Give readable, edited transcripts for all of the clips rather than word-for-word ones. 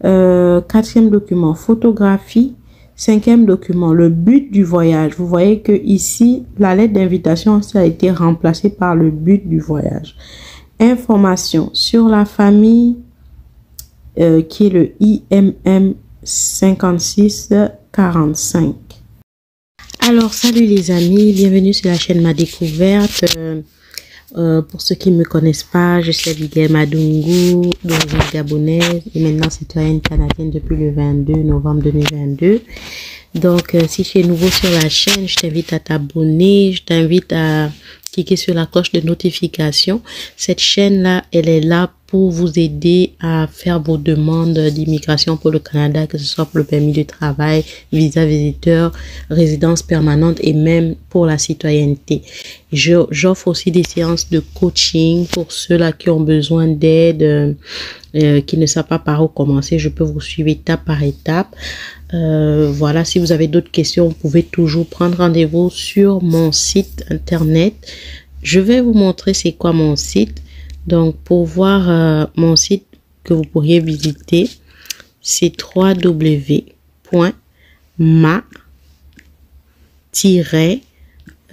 Quatrième document, photographie. Cinquième document, le but du voyage. Vous voyez que ici, la lettre d'invitation ça a été remplacée par le but du voyage. Information sur la famille qui est le IMM 5645. Alors, salut les amis, bienvenue sur la chaîne Ma Découverte. Pour ceux qui ne me connaissent pas, je suis Abigail Madungu, d'origine gabonaise et maintenant citoyenne canadienne depuis le 22 novembre 2022. Donc, si tu es nouveau sur la chaîne, je t'invite à t'abonner, je t'invite à cliquer sur la cloche de notification. Cette chaîne-là, elle est là pour vous aider à faire vos demandes d'immigration pour le Canada, que ce soit pour le permis de travail, visa visiteur, résidence permanente et même pour la citoyenneté. J'offre aussi des séances de coaching pour ceux-là qui ont besoin d'aide, qui ne savent pas par où commencer. Je peux vous suivre étape par étape. Voilà, si vous avez d'autres questions, vous pouvez toujours prendre rendez-vous sur mon site internet. Je vais vous montrer c'est quoi mon site. Donc, pour voir mon site que vous pourriez visiter, c'est www.ma-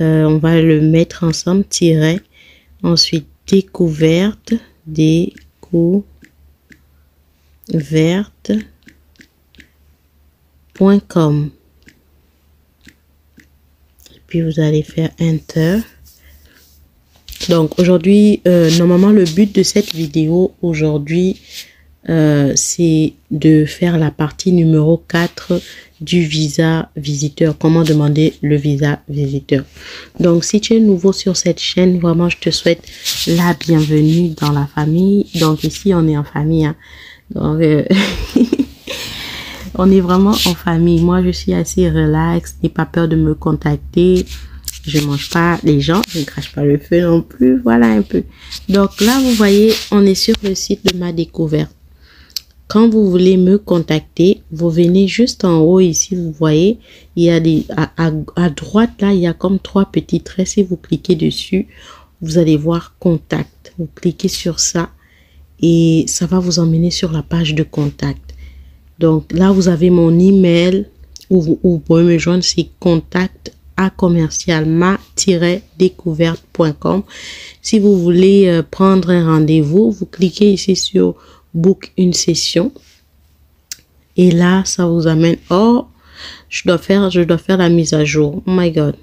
on va le mettre ensemble, ensuite découverte.com. Et puis, vous allez faire Enter. Donc aujourd'hui, normalement le but de cette vidéo aujourd'hui, c'est de faire la partie numéro 4 du visa visiteur. Comment demander le visa visiteur. Donc si tu es nouveau sur cette chaîne, vraiment je te souhaite la bienvenue dans la famille. Donc ici on est en famille. Hein. Donc on est vraiment en famille. Moi je suis assez relax, n'aie pas peur de me contacter. Je mange pas les gens, je ne crache pas le feu non plus, voilà un peu. Donc là, vous voyez, on est sur le site de Ma Découverte. Quand vous voulez me contacter, vous venez juste en haut ici, vous voyez, il y a des à droite là, il y a comme 3 petits traits. Si vous cliquez dessus, vous allez voir contact. Vous cliquez sur ça et ça va vous emmener sur la page de contact. Donc là, vous avez mon email où vous pouvez me joindre, c'est contact à commercial-ma-découverte.com. Si vous voulez prendre un rendez-vous, vous cliquez ici sur book une session et là ça vous amène. Oh, je dois faire la mise à jour. Oh my god.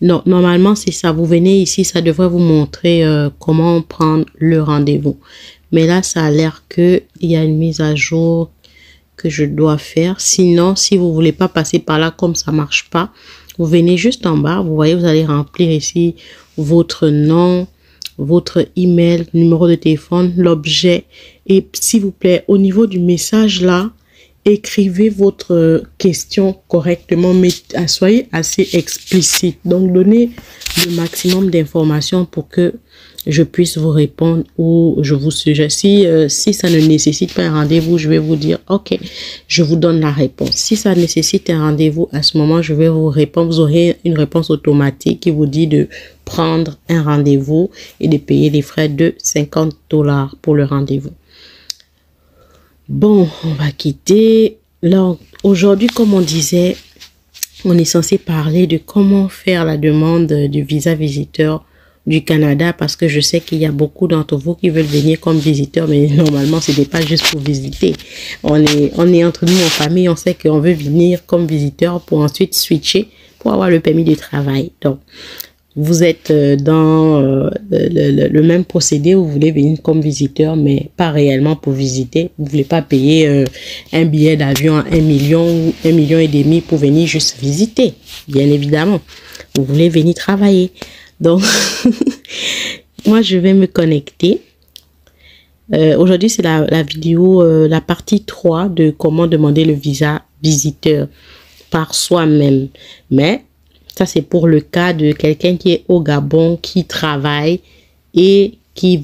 Non, normalement c'est ça. Vous venez ici, ça devrait vous montrer comment prendre le rendez-vous. Mais là ça a l'air que il y a une mise à jour que je dois faire. Sinon, si vous voulez pas passer par là, comme ça marche pas, vous venez juste en bas, vous voyez, vous allez remplir ici votre nom, votre email, numéro de téléphone, l'objet. Et s'il vous plaît, au niveau du message là, écrivez votre question correctement, mais soyez assez explicite. Donc, donnez le maximum d'informations pour que je puisse vous répondre ou je vous suggère. Si ça ne nécessite pas un rendez-vous, je vais vous dire, ok, je vous donne la réponse. Si ça nécessite un rendez-vous, à ce moment, je vais vous répondre. Vous aurez une réponse automatique qui vous dit de prendre un rendez-vous et de payer les frais de 50 $ pour le rendez-vous. Bon, on va quitter. Là, aujourd'hui, comme on disait, on est censé parler de comment faire la demande du visa visiteur du Canada, parce que je sais qu'il y a beaucoup d'entre vous qui veulent venir comme visiteurs, mais normalement ce n'est pas juste pour visiter. On est entre nous en famille, on sait qu'on veut venir comme visiteur pour ensuite switcher pour avoir le permis de travail. Donc vous êtes dans le même procédé où vous voulez venir comme visiteur, mais pas réellement pour visiter. Vous voulez pas payer un billet d'avion à 1 million ou 1,5 million pour venir juste visiter, bien évidemment. Vous voulez venir travailler. Donc, moi, je vais me connecter. Aujourd'hui, c'est la vidéo, la partie 3 de comment demander le visa visiteur par soi-même. Mais, ça, c'est pour le cas de quelqu'un qui est au Gabon, qui travaille et qui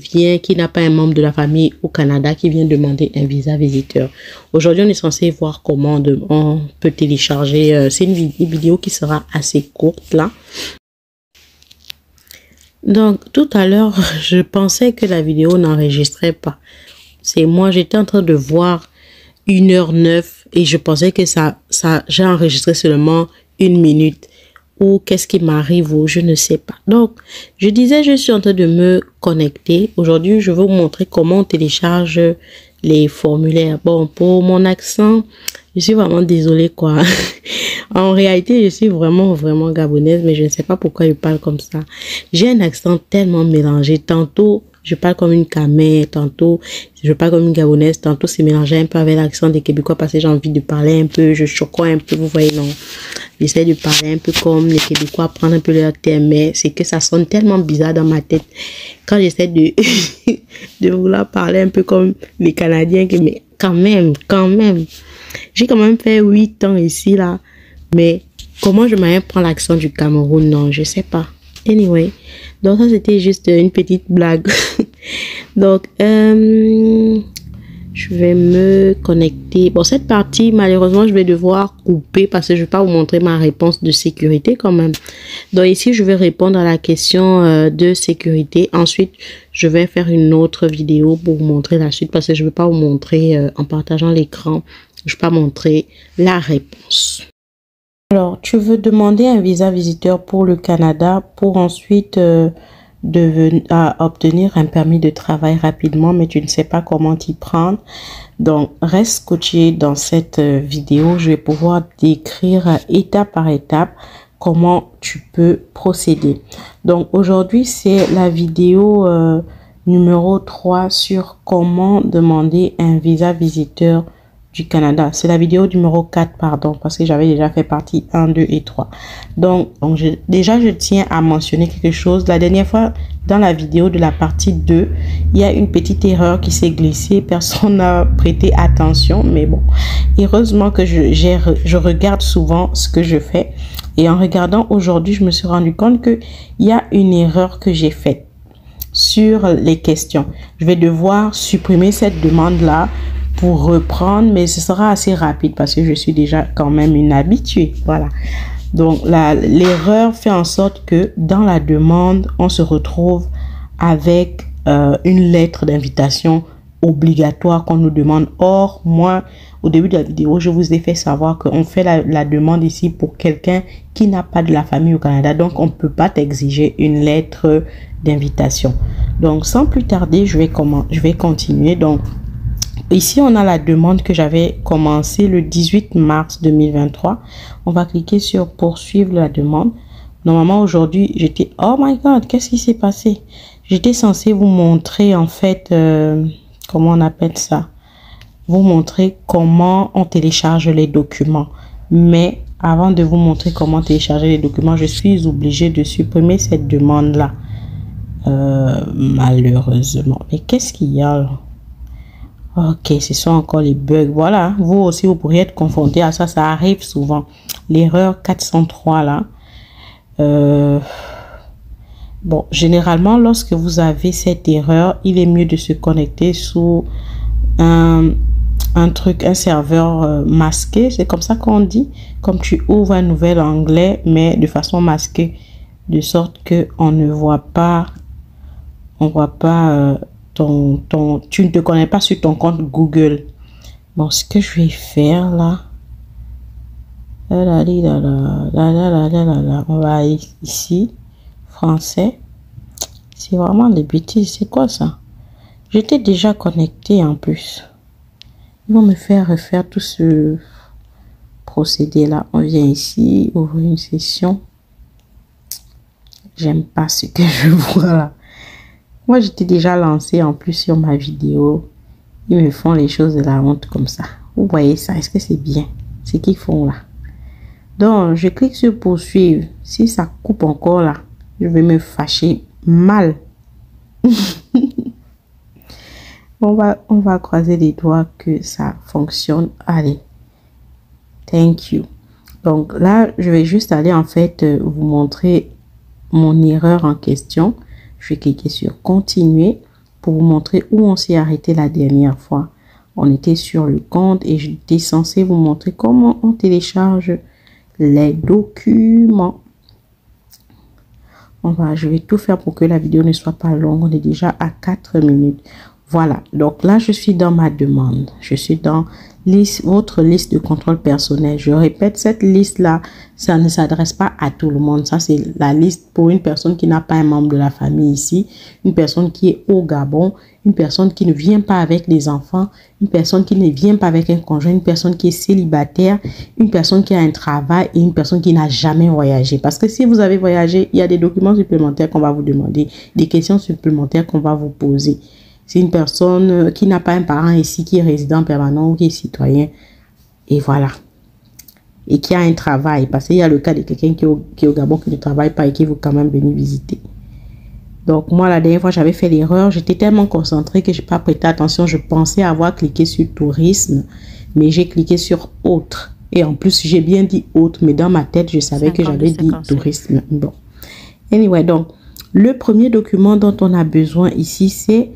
n'a pas un membre de la famille au Canada, qui vient demander un visa visiteur. Aujourd'hui, on est censé voir comment on peut télécharger. C'est une vidéo qui sera assez courte, là. Donc, tout à l'heure, je pensais que la vidéo n'enregistrait pas. C'est moi, j'étais en train de voir 1h09 et je pensais que j'ai enregistré seulement 1 minute. Ou qu'est-ce qui m'arrive ou je ne sais pas. Donc, je disais, je suis en train de me connecter. Aujourd'hui, je vais vous montrer comment on télécharge les formulaires. Bon, pour mon accent, je suis vraiment désolée, quoi. En réalité, je suis vraiment gabonaise, mais je ne sais pas pourquoi je parle comme ça. J'ai un accent tellement mélangé. Tantôt, je parle comme une Camé, tantôt, je parle comme une Gabonaise, tantôt, c'est mélangé un peu avec l'accent des Québécois parce que j'ai envie de parler un peu, je chocoie un peu, vous voyez, non. J'essaie de parler un peu comme les Québécois, prendre un peu leur thème, mais c'est que ça sonne tellement bizarre dans ma tête quand j'essaie de, de vouloir parler un peu comme les Canadiens, mais quand même. J'ai quand même fait 8 ans ici, là, mais comment je m'apprends l'accent du Cameroun, non, je sais pas. Anyway, donc ça c'était juste une petite blague. Donc, je vais me connecter. Bon, cette partie, malheureusement, je vais devoir couper parce que je ne vais pas vous montrer ma réponse de sécurité quand même. Donc ici, je vais répondre à la question de sécurité. Ensuite, je vais faire une autre vidéo pour vous montrer la suite parce que je ne vais pas vous montrer en partageant l'écran. Je ne vais pas montrer la réponse. Alors, tu veux demander un visa visiteur pour le Canada pour ensuite obtenir un permis de travail rapidement, mais tu ne sais pas comment t'y prendre. Donc, reste scotché dans cette vidéo. Je vais pouvoir décrire étape par étape comment tu peux procéder. Donc, aujourd'hui, c'est la vidéo numéro 3 sur comment demander un visa visiteur du Canada. C'est la vidéo numéro 4, pardon, parce que j'avais déjà fait partie 1, 2 et 3. Donc je tiens à mentionner quelque chose. La dernière fois, dans la vidéo de la partie 2, il y a une petite erreur qui s'est glissée. Personne n'a prêté attention, mais bon. Heureusement que je regarde souvent ce que je fais. Et en regardant aujourd'hui, je me suis rendu compte qu'il y a une erreur que j'ai faite sur les questions. Je vais devoir supprimer cette demande-là pour reprendre, mais ce sera assez rapide parce que je suis déjà quand même une habituée. Voilà. Donc, l'erreur fait en sorte que dans la demande, on se retrouve avec une lettre d'invitation obligatoire qu'on nous demande. Or, moi, au début de la vidéo, je vous ai fait savoir qu'on fait la demande ici pour quelqu'un qui n'a pas de la famille au Canada. Donc, on ne peut pas t'exiger une lettre d'invitation. Donc, sans plus tarder, je vais continuer. Donc, ici, on a la demande que j'avais commencé le 18 mars 2023. On va cliquer sur poursuivre la demande. Normalement, aujourd'hui, j'étais... Oh my God, qu'est-ce qui s'est passé? J'étais censée vous montrer, en fait, comment on appelle ça? Vous montrer comment on télécharge les documents. Mais avant de vous montrer comment télécharger les documents, je suis obligée de supprimer cette demande-là. Malheureusement. Mais qu'est-ce qu'il y a là? Ok, ce sont encore les bugs. Voilà, vous aussi, vous pourriez être confronté à ça. Ça arrive souvent. L'erreur 403 là. Bon, généralement, lorsque vous avez cette erreur, il est mieux de se connecter sous un serveur masqué. C'est comme ça qu'on dit. Comme tu ouvres un nouvel onglet, mais de façon masquée. De sorte que on ne voit pas... On voit pas... tu ne te connais pas sur ton compte Google. Bon, ce que je vais faire là, on va aller ici, français. C'est vraiment des bêtises. C'est quoi ça? J'étais déjà connecté en plus. Ils vont me faire refaire tout ce procédé là. On vient ici, ouvrir une session. J'aime pas ce que je vois là. Moi, j'étais déjà lancé en plus sur ma vidéo. Ils me font les choses de la honte comme ça. Vous voyez ça? Est-ce que c'est bien? Ce qu'ils font là. Donc, je clique sur poursuivre. Si ça coupe encore là, je vais me fâcher mal. On va croiser les doigts que ça fonctionne. Allez. Thank you. Donc là, je vais juste aller en fait vous montrer mon erreur en question. Je vais cliquer sur continuer pour vous montrer où on s'est arrêté la dernière fois. On était sur le compte et j'étais censé vous montrer comment on télécharge les documents. Je vais tout faire pour que la vidéo ne soit pas longue. On est déjà à 4 minutes. Voilà. Donc là, je suis dans ma demande. Je suis dans votre liste de contrôle personnel. Je répète, cette liste-là, ça ne s'adresse pas à tout le monde. Ça, c'est la liste pour une personne qui n'a pas un membre de la famille ici, une personne qui est au Gabon, une personne qui ne vient pas avec des enfants, une personne qui ne vient pas avec un conjoint, une personne qui est célibataire, une personne qui a un travail et une personne qui n'a jamais voyagé. Parce que si vous avez voyagé, il y a des documents supplémentaires qu'on va vous demander, des questions supplémentaires qu'on va vous poser. C'est une personne qui n'a pas un parent ici, qui est résident permanent ou qui est citoyen. Et voilà. Et qui a un travail. Parce qu'il y a le cas de quelqu'un qui est au Gabon, qui ne travaille pas et qui veut quand même venir visiter. Donc, moi, la dernière fois, j'avais fait l'erreur. J'étais tellement concentrée que je n'ai pas prêté attention. Je pensais avoir cliqué sur tourisme, mais j'ai cliqué sur autre. Et en plus, j'ai bien dit autre, mais dans ma tête, je savais que j'avais dit tourisme. Bon. Anyway, donc, le premier document dont on a besoin ici, c'est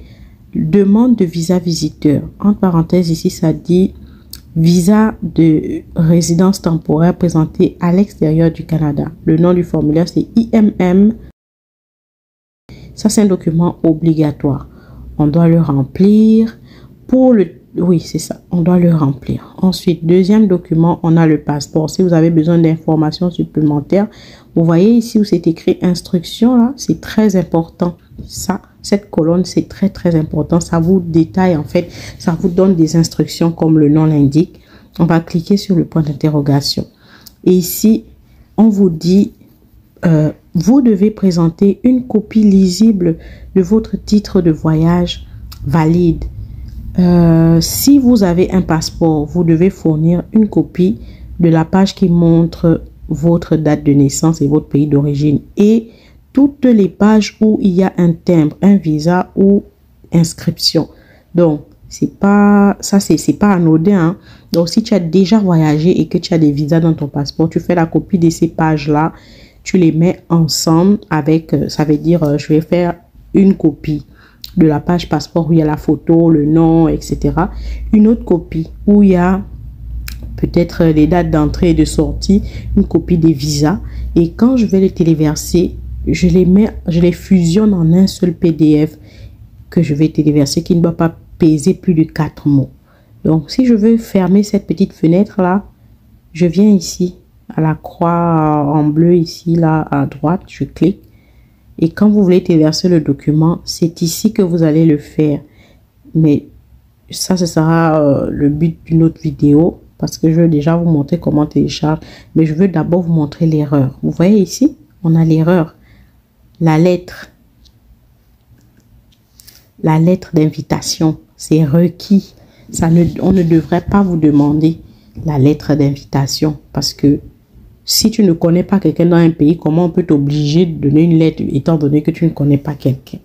demande de visa visiteur. Entre parenthèses, ici, ça dit visa de résidence temporaire présenté à l'extérieur du Canada. Le nom du formulaire, c'est IMM. Ça, c'est un document obligatoire. On doit le remplir pour le... Oui, c'est ça. On doit le remplir. Ensuite, deuxième document, on a le passeport. Si vous avez besoin d'informations supplémentaires, vous voyez ici où c'est écrit instruction, là, c'est très important. Ça, cette colonne, c'est très, très important. Ça vous détaille, en fait, ça vous donne des instructions comme le nom l'indique. On va cliquer sur le point d'interrogation. Et ici, on vous dit, vous devez présenter une copie lisible de votre titre de voyage valide. Si vous avez un passeport, vous devez fournir une copie de la page qui montre votre date de naissance et votre pays d'origine et toutes les pages où il y a un timbre, un visa ou inscription. Donc, c'est pas anodin. Hein? Donc, si tu as déjà voyagé et que tu as des visas dans ton passeport, tu fais la copie de ces pages-là, tu les mets ensemble avec, ça veut dire, je vais faire une copie de la page passeport où il y a la photo, le nom, etc. Une autre copie où il y a peut-être les dates d'entrée et de sortie, une copie des visas. Et quand je vais les téléverser, je les fusionne en un seul PDF que je vais téléverser qui ne doit pas peser plus de 4 mots. Donc, si je veux fermer cette petite fenêtre-là, je viens ici à la croix en bleu ici, là, à droite, je clique. Et quand vous voulez téléverser le document, c'est ici que vous allez le faire. Mais ça, ce sera le but d'une autre vidéo parce que je vais déjà vous montrer comment télécharger. Mais je veux d'abord vous montrer l'erreur. Vous voyez ici, on a l'erreur. La lettre d'invitation, c'est requis. On ne devrait pas vous demander la lettre d'invitation parce que si tu ne connais pas quelqu'un dans un pays, comment on peut t'obliger de donner une lettre étant donné que tu ne connais pas quelqu'un?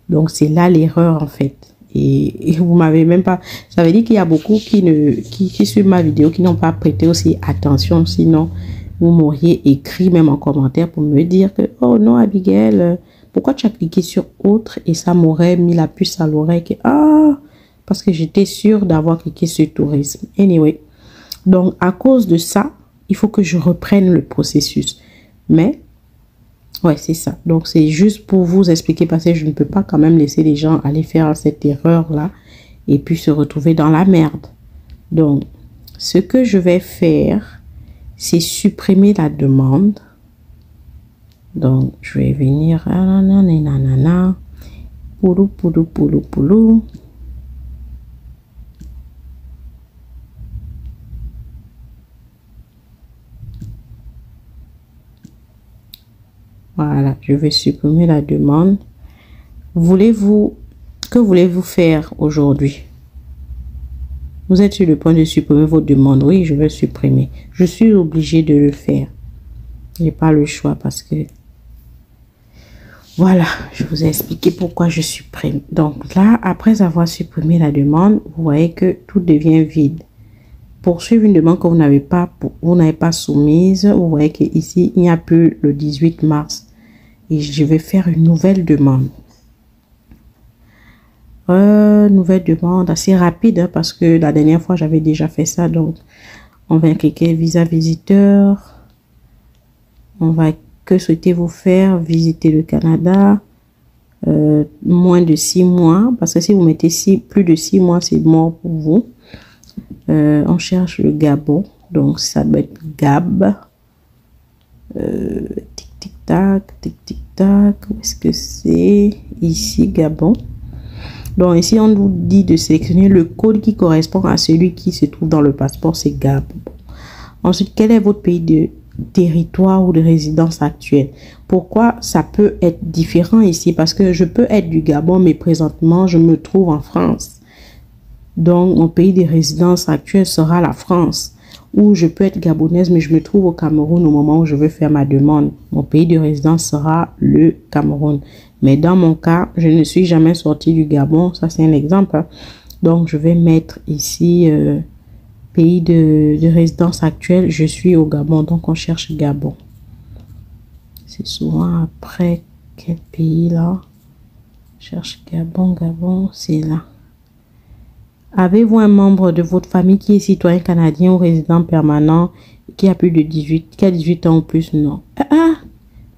Donc, c'est là l'erreur en fait. Et vous m'avez même pas... Ça veut dire qu'il y a beaucoup qui suivent ma vidéo, qui n'ont pas prêté aussi attention. Sinon, vous m'auriez écrit même en commentaire pour me dire que, oh non, Abigail, pourquoi tu as cliqué sur autre? Et ça m'aurait mis la puce à l'oreille. Parce que j'étais sûre d'avoir cliqué sur tourisme. Anyway. Donc, à cause de ça, il faut que je reprenne le processus. Mais, ouais, c'est ça. Donc, c'est juste pour vous expliquer parce que je ne peux pas quand même laisser les gens aller faire cette erreur-là et puis se retrouver dans la merde. Donc, ce que je vais faire, c'est supprimer la demande. Donc, je vais venir... Poulou, poulou, poulou, poulou. Voilà, je vais supprimer la demande. Que voulez-vous faire aujourd'hui? Vous êtes sur le point de supprimer votre demande. Oui, je vais supprimer. Je suis obligée de le faire. Je n'ai pas le choix parce que... Voilà, je vous ai expliqué pourquoi je supprime. Donc là, après avoir supprimé la demande, vous voyez que tout devient vide. Poursuivre une demande que vous n'avez pas soumise, vous voyez qu'ici, il n'y a plus le 18 mars. Et je vais faire une nouvelle demande. Nouvelle demande assez rapide hein, parce que la dernière fois, j'avais déjà fait ça. Donc, on va cliquer visa visiteur. On va que souhaitez-vous faire? Visiter le Canada. Moins de 6 mois. Parce que si vous mettez plus de 6 mois, c'est mort pour vous. On cherche le Gabon. Donc, ça doit être Gab. Tic, tic, tac, tic, tic, tac. Où est-ce que c'est? Ici, Gabon. Donc, ici, on nous dit de sélectionner le code qui correspond à celui qui se trouve dans le passeport. C'est Gabon. Ensuite, quel est votre pays de territoire ou de résidence actuelle? Pourquoi ça peut être différent ici? Parce que je peux être du Gabon, mais présentement, je me trouve en France. Donc, mon pays de résidence actuelle sera la France. Ou je peux être gabonaise, mais je me trouve au Cameroun au moment où je veux faire ma demande. Mon pays de résidence sera le Cameroun. Mais dans mon cas, je ne suis jamais sortie du Gabon. Ça, c'est un exemple. Donc, je vais mettre ici pays de résidence actuelle. Je suis au Gabon, donc on cherche Gabon. C'est souvent après quel pays là? Je cherche Gabon, Gabon, c'est là. Avez-vous un membre de votre famille qui est citoyen canadien ou résident permanent qui a plus de 18 ans ou plus? Non.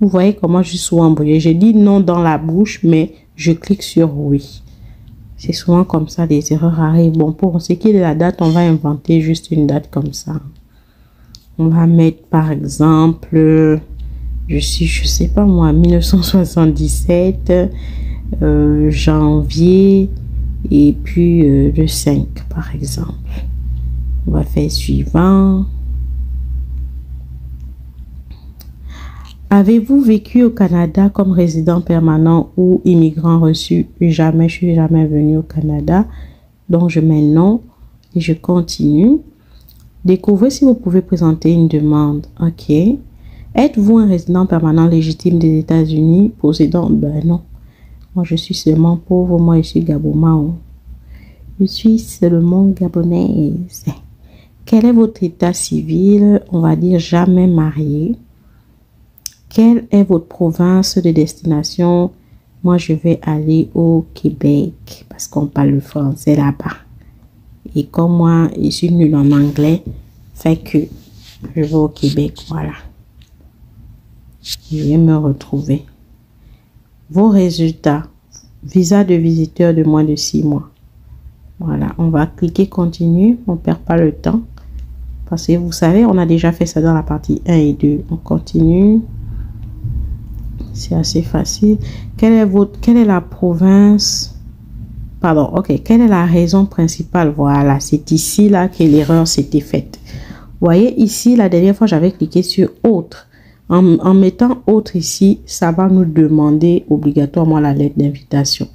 Vous voyez comment je suis souvent embrouillée. J'ai dit non dans la bouche, mais je clique sur oui. C'est souvent comme ça, des erreurs arrivent. Bon, pour ce qui est de la date, on va inventer juste une date comme ça. On va mettre par exemple, je sais pas moi, 1977, janvier, et puis le 5 par exemple. On va faire suivant. Avez-vous vécu au Canada comme résident permanent ou immigrant reçu? Jamais, je suis jamais venu au Canada. Donc je mets non et je continue. Découvrez si vous pouvez présenter une demande. Ok. Êtes-vous un résident permanent légitime des États-Unis possédant? Ben non. Moi, je suis seulement pauvre. Moi, je suis Gabomao. Je suis seulement gabonaise. Quel est votre état civil? On va dire jamais marié. Quelle est votre province de destination? Moi, je vais aller au Québec parce qu'on parle le français là-bas. Et comme moi, je suis nulle en anglais, fait que je vais au Québec. Voilà. Je vais me retrouver. Vos résultats. Visa de visiteur de moins de 6 mois. Voilà, on va cliquer continue. On ne perd pas le temps. Parce que vous savez, on a déjà fait ça dans la partie 1 et 2. On continue. C'est assez facile. Quelle est la province? Pardon, ok. Quelle est la raison principale? Voilà, c'est ici là que l'erreur s'était faite. Vous voyez, ici, la dernière fois, j'avais cliqué sur autre. En mettant autre ici, ça va nous demander obligatoirement la lettre d'invitation.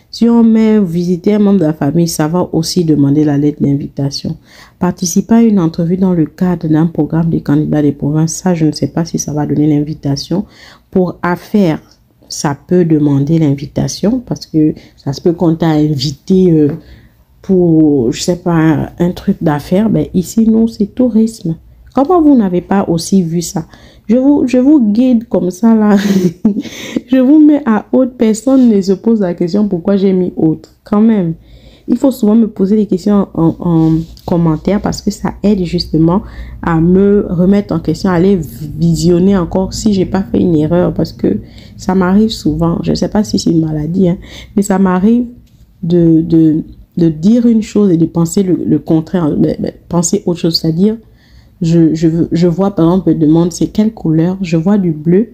Si on met visiter un membre de la famille, ça va aussi demander la lettre d'invitation. Participer à une entrevue dans le cadre d'un programme des candidats des provinces, ça, je ne sais pas si ça va donner l'invitation. Pour affaires, ça peut demander l'invitation parce que ça se peut qu'on t'a invité pour, je sais pas, un truc d'affaires. Ben, ici, nous, c'est tourisme. Comment vous n'avez pas aussi vu ça? Je vous guide comme ça là. Je vous mets à haute. Personne ne se pose la question pourquoi j'ai mis autre. Quand même, il faut souvent me poser des questions en commentaire parce que ça aide justement à me remettre en question, à aller visionner encore si j'ai pas fait une erreur parce que ça m'arrive souvent. Je ne sais pas si c'est une maladie, hein, mais ça m'arrive de dire une chose et de penser le contraire, penser autre chose, c'est-à-dire je vois par exemple, je demande c'est quelle couleur, je vois du bleu,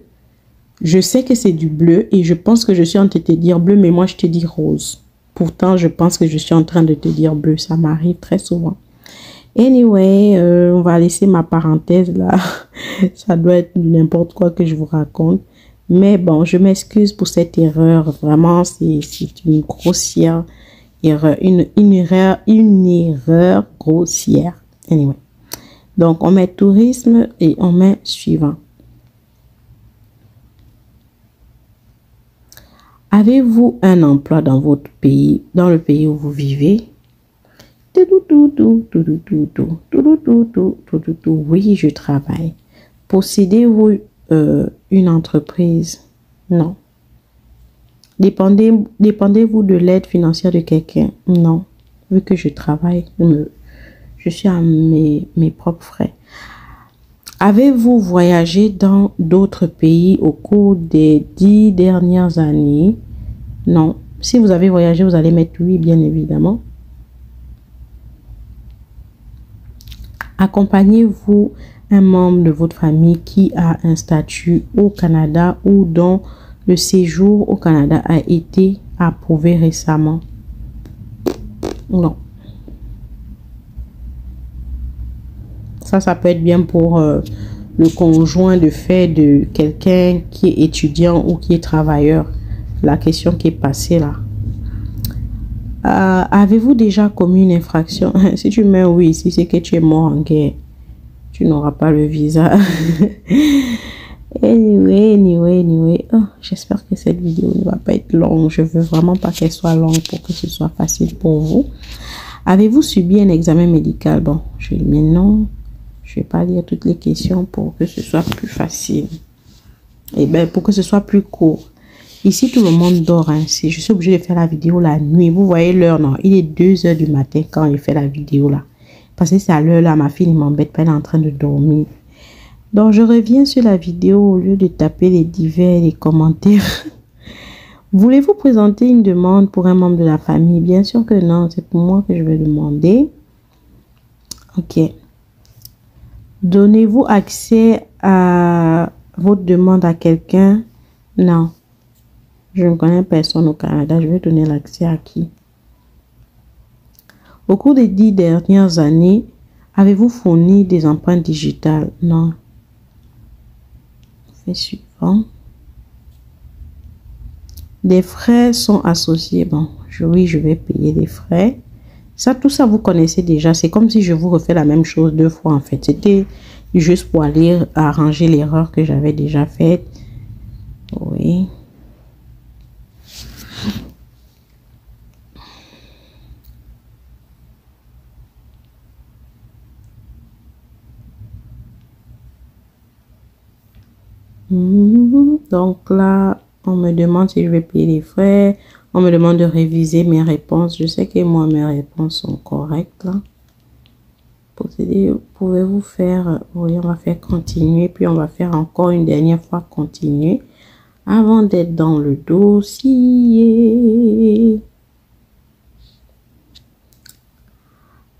je sais que c'est du bleu et je pense que je suis en train de te dire bleu, mais moi je te dis rose. Pourtant, je pense que je suis en train de te dire bleu, ça m'arrive très souvent. Anyway, on va laisser ma parenthèse là, ça doit être n'importe quoi que je vous raconte. Mais bon, je m'excuse pour cette erreur, vraiment c'est une grossière erreur, une erreur grossière. Anyway. Donc, on met tourisme et on met suivant. Avez-vous un emploi dans votre pays, dans le pays où vous vivez? Oui, je travaille. Possédez-vous une entreprise? Non. Dépendez-vous de l'aide financière de quelqu'un? Non. Vu que je travaille, je suis à mes propres frais. Avez-vous voyagé dans d'autres pays au cours des 10 dernières années? Non. Si vous avez voyagé, vous allez mettre oui, bien évidemment. Accompagnez-vous un membre de votre famille qui a un statut au Canada ou dont le séjour au Canada a été approuvé récemment. Non. Ça peut être bien pour le conjoint de fait de quelqu'un qui est étudiant ou qui est travailleur. La question qui est passée là. Avez-vous déjà commis une infraction? Si tu mets oui ici, c'est que tu es mort en guerre. Tu n'auras pas le visa. Anyway. Oh, j'espère que cette vidéo ne va pas être longue. Je veux vraiment pas qu'elle soit longue pour que ce soit facile pour vous. Avez-vous subi un examen médical? Bon, je vais mettre non. Je vais pas lire toutes les questions pour que ce soit plus facile. Et bien, pour que ce soit plus court. Ici, tout le monde dort ainsi. Je suis obligée de faire la vidéo la nuit. Vous voyez l'heure, non? Il est 2 h du matin quand il fait la vidéo là. Parce que c'est à l'heure là, ma fille ne m'embête pas, elle est en train de dormir. Donc, je reviens sur la vidéo au lieu de taper les divers et les commentaires. Voulez-vous présenter une demande pour un membre de la famille? Bien sûr que non, c'est pour moi que je vais demander. Ok. Donnez-vous accès à votre demande à quelqu'un? Non. Je ne connais personne au Canada. Je vais donner l'accès à qui? Au cours des 10 dernières années, avez-vous fourni des empreintes digitales? Non. Fait suivant. Des frais sont associés. Bon, oui, je vais payer des frais. Ça, tout ça, vous connaissez déjà. C'est comme si je vous refais la même chose 2 fois, en fait. C'était juste pour aller arranger l'erreur que j'avais déjà faite. Oui. Donc là, on me demande si je vais payer les frais. On me demande de réviser mes réponses. Je sais que moi, mes réponses sont correctes là. Pouvez-vous faire... Oui, on va faire continuer. Puis on va faire encore une dernière fois continuer. Avant d'être dans le dossier.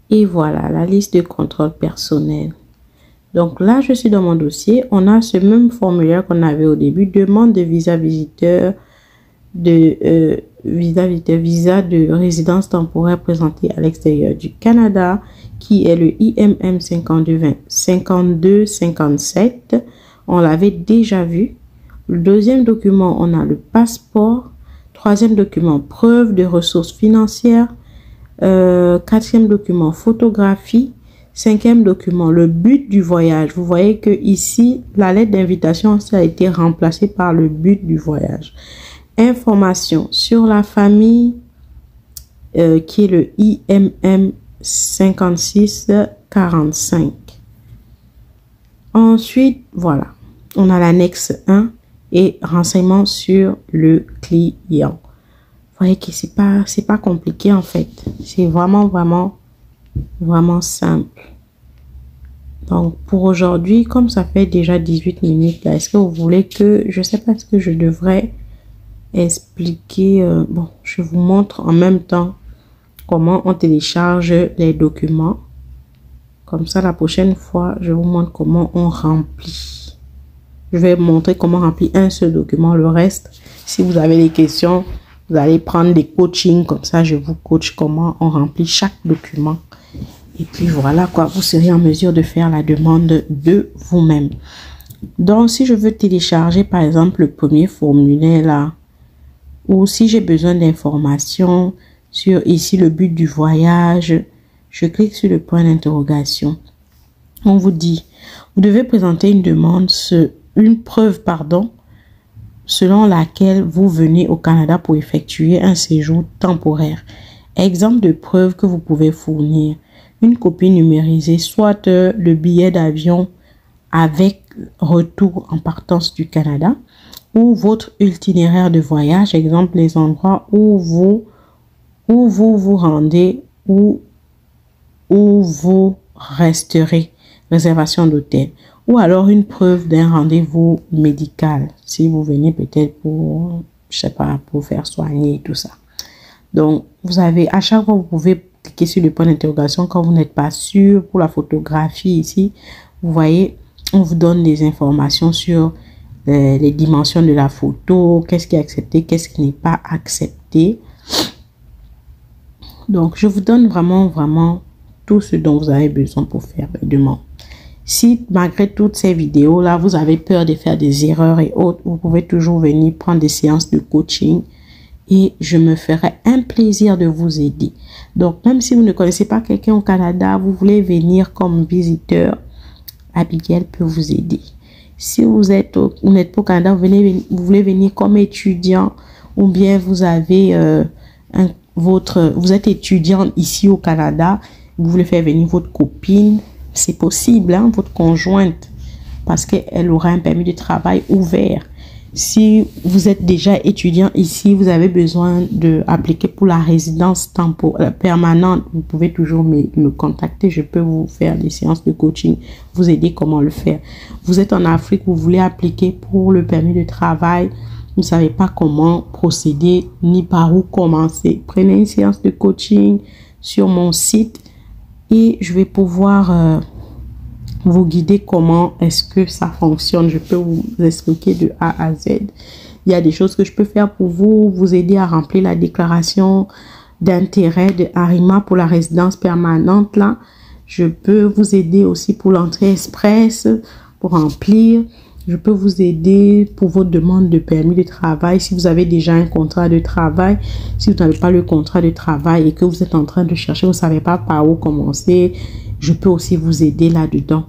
Et voilà, la liste de contrôle personnel. Donc là, je suis dans mon dossier. On a ce même formulaire qu'on avait au début. Demande de visa visiteur, visa de résidence temporaire présenté à l'extérieur du Canada, qui est le IMM 5257. On l'avait déjà vu. Le deuxième document, on a le passeport. Troisième document, preuve de ressources financières. Quatrième document, photographie. Cinquième document, le but du voyage. Vous voyez que ici, la lettre d'invitation, ça a été remplacé par le but du voyage. Information sur la famille, qui est le IMM 5645. Ensuite, voilà, on a l'annexe 1 et renseignements sur le client. Vous voyez que c'est pas compliqué en fait. C'est vraiment simple. Donc pour aujourd'hui, comme ça fait déjà 18 minutes là, est-ce que vous voulez que, je sais pas, est-ce que je devrais expliquer, bon, je vous montre en même temps comment on télécharge les documents. Comme ça, la prochaine fois, je vous montre comment on remplit. Je vais montrer comment remplir un seul document. Le reste, si vous avez des questions, vous allez prendre des coachings. Comme ça, je vous coach comment on remplit chaque document. Et puis voilà quoi, vous serez en mesure de faire la demande de vous-même. Donc, si je veux télécharger, par exemple, le premier formulaire là, ou si j'ai besoin d'informations sur ici le but du voyage, je clique sur le point d'interrogation. On vous dit, vous devez présenter une preuve, selon laquelle vous venez au Canada pour effectuer un séjour temporaire. Exemple de preuve que vous pouvez fournir. Une copie numérisée, soit le billet d'avion avec retour en partance du Canada, ou votre itinéraire de voyage, exemple les endroits où vous vous rendez, où vous resterez, réservation d'hôtel, ou alors une preuve d'un rendez-vous médical, si vous venez peut-être pour, je sais pas, pour faire soigner tout ça. Donc, vous avez, à chaque fois, vous pouvez cliquez sur le point d'interrogation quand vous n'êtes pas sûr. Pour la photographie ici, vous voyez, on vous donne des informations sur les dimensions de la photo, qu'est-ce qui est accepté, qu'est-ce qui n'est pas accepté. Donc, je vous donne vraiment tout ce dont vous avez besoin pour faire la demande. Si malgré toutes ces vidéos-là, vous avez peur de faire des erreurs et autres, vous pouvez toujours venir prendre des séances de coaching et je me ferai un plaisir de vous aider. Donc, même si vous ne connaissez pas quelqu'un au Canada, vous voulez venir comme visiteur, Abigail peut vous aider. Si vous n'êtes pas au Canada, vous voulez venir comme étudiant ou bien vous avez vous êtes étudiant ici au Canada, vous voulez faire venir votre copine, c'est possible, hein, votre conjointe, parce qu'elle aura un permis de travail ouvert. Si vous êtes déjà étudiant ici, vous avez besoin d'appliquer pour la résidence permanente, vous pouvez toujours me contacter. Je peux vous faire des séances de coaching, vous aider comment le faire. Vous êtes en Afrique, vous voulez appliquer pour le permis de travail, vous ne savez pas comment procéder ni par où commencer. Prenez une séance de coaching sur mon site et je vais pouvoir vous guider comment est-ce que ça fonctionne. Je peux vous expliquer de A à Z. Il y a des choses que je peux faire pour vous aider à remplir la déclaration d'intérêt de Arima pour la résidence permanente là. Je peux vous aider aussi pour l'entrée express, pour remplir. Je peux vous aider pour votre demande de permis de travail. Si vous avez déjà un contrat de travail, si vous n'avez pas le contrat de travail et que vous êtes en train de chercher, vous ne savez pas par où commencer, je peux aussi vous aider là-dedans,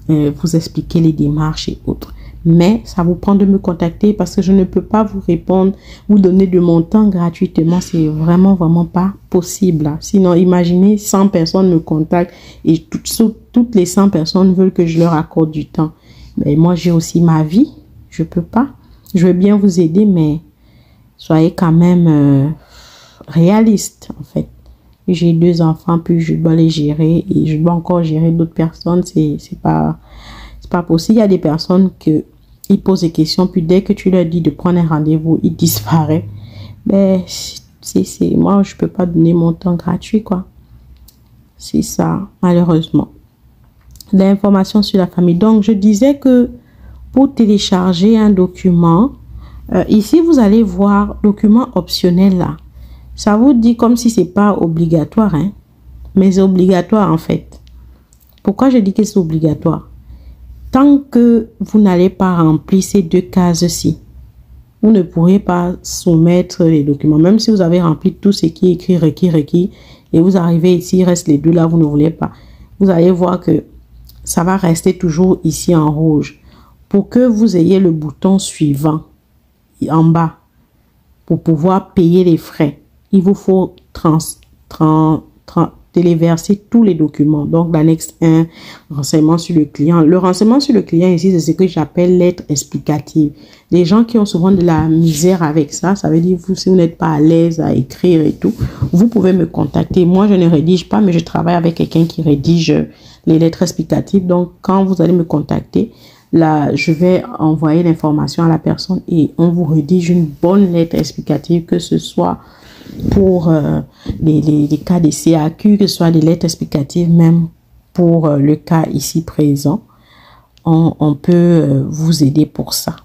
vous expliquer les démarches et autres. Mais ça vous prend de me contacter parce que je ne peux pas vous répondre, vous donner de mon temps gratuitement. C'est vraiment pas possible. Hein. Sinon, imaginez 100 personnes me contactent et toutes les 100 personnes veulent que je leur accorde du temps. Mais moi, j'ai aussi ma vie. Je peux pas. Je veux bien vous aider, mais soyez quand même réaliste, en fait. J'ai 2 enfants, puis je dois les gérer et je dois encore gérer d'autres personnes. C'est pas possible. Il y a des personnes ils posent des questions, puis dès que tu leur dis de prendre un rendez-vous, ils disparaissent. Mais moi, je peux pas donner mon temps gratuit, quoi. C'est ça, malheureusement. L'information sur la famille. Donc, je disais que pour télécharger un document, ici, vous allez voir document optionnel là. Ça vous dit comme si c'est pas obligatoire, hein, mais c'est obligatoire en fait. Pourquoi je dis que c'est obligatoire? Tant que vous n'allez pas remplir ces 2 cases-ci, vous ne pourrez pas soumettre les documents. Même si vous avez rempli tout ce qui est écrit, requis, et vous arrivez ici, il reste les 2 là, vous ne voulez pas. Vous allez voir que ça va rester toujours ici en rouge. Pour que vous ayez le bouton suivant en bas, pour pouvoir payer les frais, il vous faut téléverser tous les documents. Donc, l'annexe 1, renseignement sur le client. Le renseignement sur le client ici, c'est ce que j'appelle lettre explicative. Les gens qui ont souvent de la misère avec ça, ça veut dire, si vous n'êtes pas à l'aise à écrire et tout, vous pouvez me contacter. Moi, je ne rédige pas, mais je travaille avec quelqu'un qui rédige les lettres explicatives. Donc, quand vous allez me contacter, là, je vais envoyer l'information à la personne et on vous rédige une bonne lettre explicative, que ce soit pour les cas de CAQ, que ce soit des lettres explicatives, même pour le cas ici présent, on peut vous aider pour ça.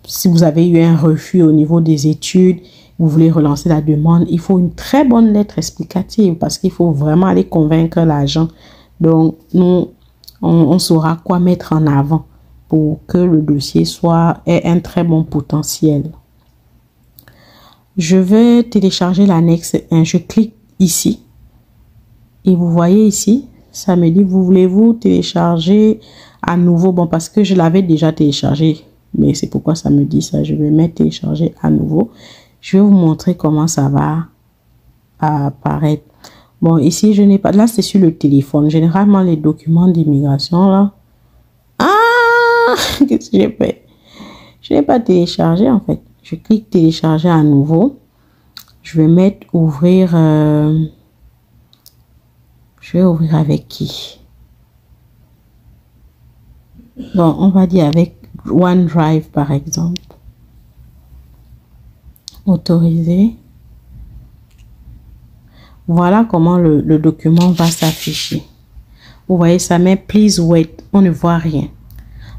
Si vous avez eu un refus au niveau des études, vous voulez relancer la demande, il faut une très bonne lettre explicative parce qu'il faut vraiment aller convaincre l'agent. Donc, nous, on saura quoi mettre en avant pour que le dossier ait un très bon potentiel. Je vais télécharger l'annexe 1. Je clique ici. Et vous voyez ici, ça me dit, voulez-vous télécharger à nouveau? Bon, parce que je l'avais déjà téléchargé. Mais c'est pourquoi ça me dit ça. Je vais mettre télécharger à nouveau. Je vais vous montrer comment ça va apparaître. Bon, ici, je n'ai pas... Là, c'est sur le téléphone. Généralement, les documents d'immigration, là. Ah! Qu'est-ce que j'ai fait? Je n'ai pas téléchargé, en fait. Je clique télécharger à nouveau. Je vais mettre ouvrir. Je vais ouvrir avec qui? Bon, on va dire avec OneDrive par exemple. Autoriser. Voilà comment le document va s'afficher. Vous voyez, ça met please wait. On ne voit rien.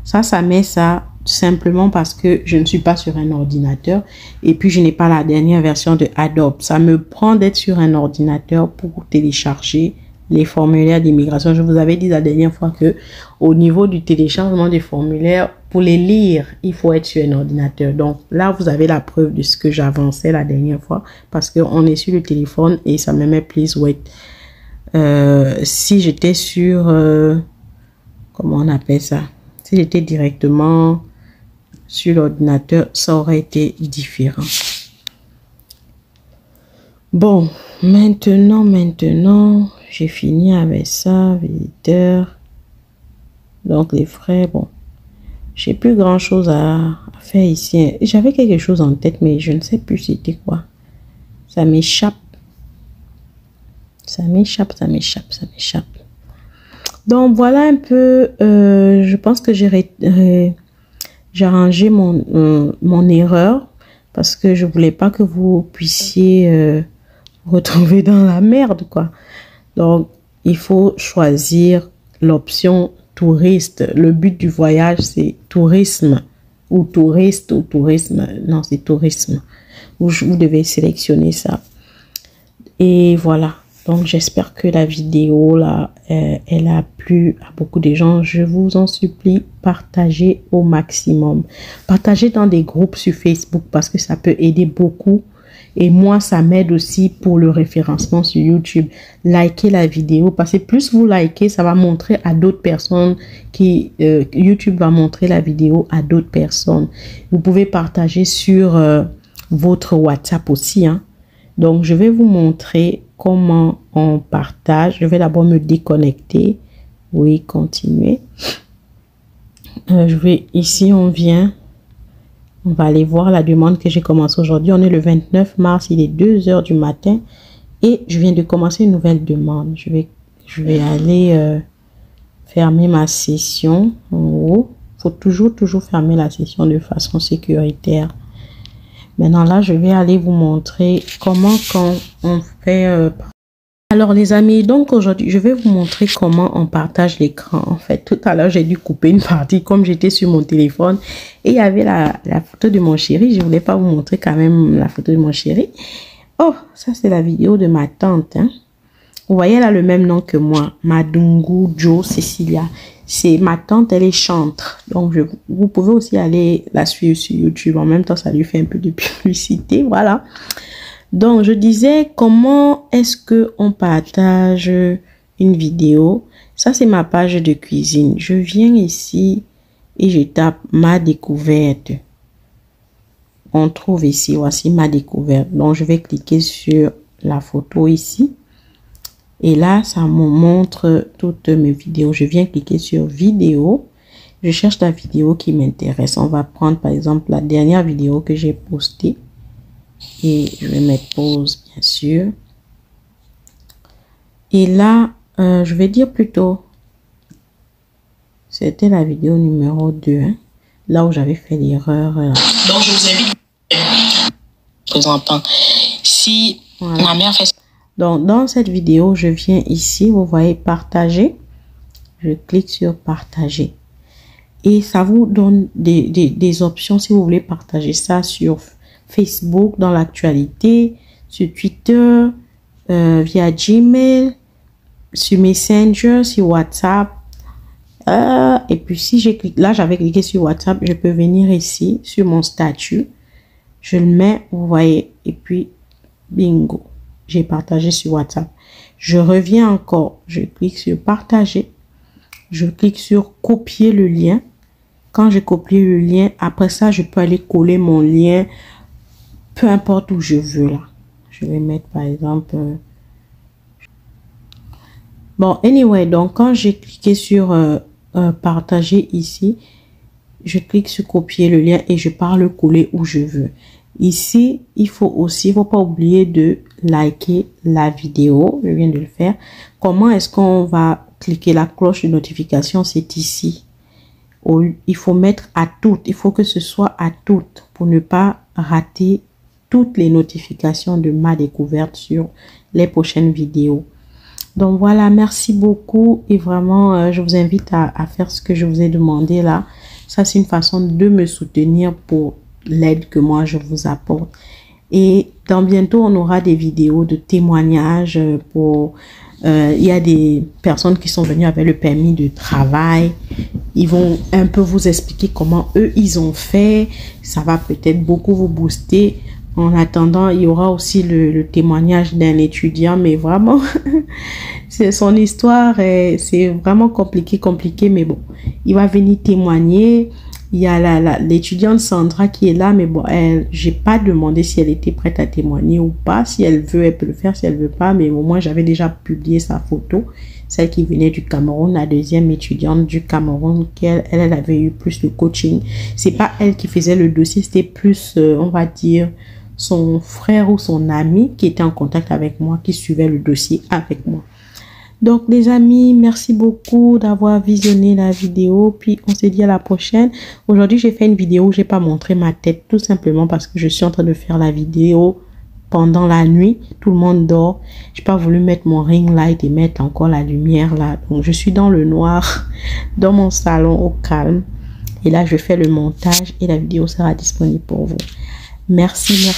Ça met ça simplement parce que je ne suis pas sur un ordinateur et puis je n'ai pas la dernière version de Adobe. Ça me prend d'être sur un ordinateur pour télécharger les formulaires d'immigration. Je vous avais dit la dernière fois que au niveau du téléchargement des formulaires, pour les lire, il faut être sur un ordinateur. Donc là, vous avez la preuve de ce que j'avançais la dernière fois parce qu'on est sur le téléphone et ça me met please wait. Si j'étais sur, comment on appelle ça? Si j'étais directement sur l'ordinateur, ça aurait été différent. Bon, maintenant, j'ai fini avec ça, visiteur. Donc, les frais, bon. J'ai plus grand chose à faire ici. J'avais quelque chose en tête, mais je ne sais plus c'était quoi. Ça m'échappe. Ça m'échappe. Donc, voilà un peu, je pense que j'ai arrangé mon erreur parce que je voulais pas que vous puissiez vous retrouver dans la merde, quoi. Donc, il faut choisir l'option touriste. Le but du voyage, c'est tourisme ou touriste ou tourisme. Non, c'est tourisme. Vous devez sélectionner ça. Et voilà. Donc, j'espère que la vidéo, là, elle a plu à beaucoup de gens. Je vous en supplie, partagez au maximum. Partagez dans des groupes sur Facebook parce que ça peut aider beaucoup. Et moi, ça m'aide aussi pour le référencement sur YouTube. Likez la vidéo parce que plus vous likez, ça va montrer à d'autres personnes qui... YouTube va montrer la vidéo à d'autres personnes. Vous pouvez partager sur votre WhatsApp aussi, hein. Donc, je vais vous montrer comment on partage. Je vais d'abord me déconnecter. Oui, continuer. Ici, on va aller voir la demande que j'ai commencé aujourd'hui. On est le 29 mars, il est 2 h du matin et je viens de commencer une nouvelle demande. Je vais aller fermer ma session en haut. Il faut toujours fermer la session de façon sécuritaire. Maintenant, là, je vais aller vous montrer comment quand on fait... Alors, les amis, donc aujourd'hui, je vais vous montrer comment on partage l'écran. En fait, tout à l'heure, j'ai dû couper une partie comme j'étais sur mon téléphone. Et il y avait la photo de mon chéri. Je ne voulais pas vous montrer quand même la photo de mon chéri. Oh, ça, c'est la vidéo de ma tante. Hein. Vous voyez, elle a le même nom que moi. Madungu Jo Cecilia. C'est ma tante, elle est chantre. Donc, vous pouvez aussi aller la suivre sur YouTube. En même temps, ça lui fait un peu de publicité. Voilà. Donc, je disais, comment est-ce que on partage une vidéo? Ça, c'est ma page de cuisine. Je viens ici et je tape ma découverte. On trouve ici, voici ma découverte. Donc, je vais cliquer sur la photo ici. Et là, ça me montre toutes mes vidéos. Je viens cliquer sur vidéo. Je cherche la vidéo qui m'intéresse. On va prendre par exemple la dernière vidéo que j'ai postée. Et je vais mettre pause, bien sûr. Et là, je vais dire plutôt, c'était la vidéo numéro 2, hein, là où j'avais fait l'erreur. Donc, je vous invite, présentement, si voilà. Ma mère fait... Donc, dans cette vidéo, je viens ici, vous voyez, partager. Je clique sur partager. Et ça vous donne des options si vous voulez partager ça sur Facebook, dans l'actualité, sur Twitter, via Gmail, sur Messenger, sur WhatsApp. Et puis si j'ai cliqué, là j'avais cliqué sur WhatsApp, je peux venir ici sur mon statut. Je le mets, vous voyez, et puis bingo, j'ai partagé sur WhatsApp. Je reviens encore, je clique sur partager. Je clique sur copier le lien. Quand j'ai copié le lien, après ça, je peux aller coller mon lien peu importe où je veux là. Je vais mettre par exemple... Bon, anyway, donc quand j'ai cliqué sur partager ici, je clique sur copier le lien et je pars le coller où je veux. Ici, il faut pas oublier de liker la vidéo. Je viens de le faire. Comment est-ce qu'on va cliquer la cloche de notification? C'est ici. Il faut mettre à toutes. Il faut que ce soit à toutes pour ne pas rater toutes les notifications de ma découverte sur les prochaines vidéos. Donc voilà, merci beaucoup et vraiment, je vous invite à faire ce que je vous ai demandé là. Ça, c'est une façon de me soutenir pour l'aide que moi, je vous apporte. Et dans bientôt, on aura des vidéos de témoignages pour... il y a des personnes qui sont venues avec le permis de travail. Ils vont un peu vous expliquer comment eux, ils ont fait. Ça va peut-être beaucoup vous booster. En attendant, il y aura aussi le témoignage d'un étudiant, mais vraiment, c'est son histoire, c'est vraiment compliqué, mais bon, il va venir témoigner. Il y a l'étudiante Sandra qui est là, mais bon, j'ai pas demandé si elle était prête à témoigner ou pas. Si elle veut, elle peut le faire, si elle veut pas, mais au moins, j'avais déjà publié sa photo. Celle qui venait du Cameroun, la deuxième étudiante du Cameroun, elle avait eu plus de coaching. C'est pas elle qui faisait le dossier, c'était plus, on va dire, son frère ou son ami qui était en contact avec moi, qui suivait le dossier avec moi. Donc les amis, merci beaucoup d'avoir visionné la vidéo, puis on se dit à la prochaine. Aujourd'hui, j'ai fait une vidéo où j'ai pas montré ma tête, tout simplement parce que je suis en train de faire la vidéo pendant la nuit. Tout le monde dort. J'ai pas voulu mettre mon ring light et mettre encore la lumière là. Donc je suis dans le noir, dans mon salon au calme. Et là, je fais le montage et la vidéo sera disponible pour vous. Merci.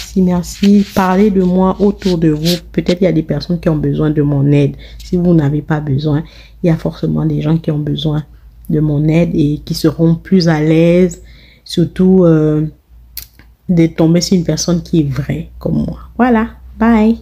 Parlez de moi autour de vous. Peut-être il y a des personnes qui ont besoin de mon aide. Si vous n'avez pas besoin, il y a forcément des gens qui ont besoin de mon aide et qui seront plus à l'aise. Surtout de tomber sur une personne qui est vraie comme moi. Voilà. Bye.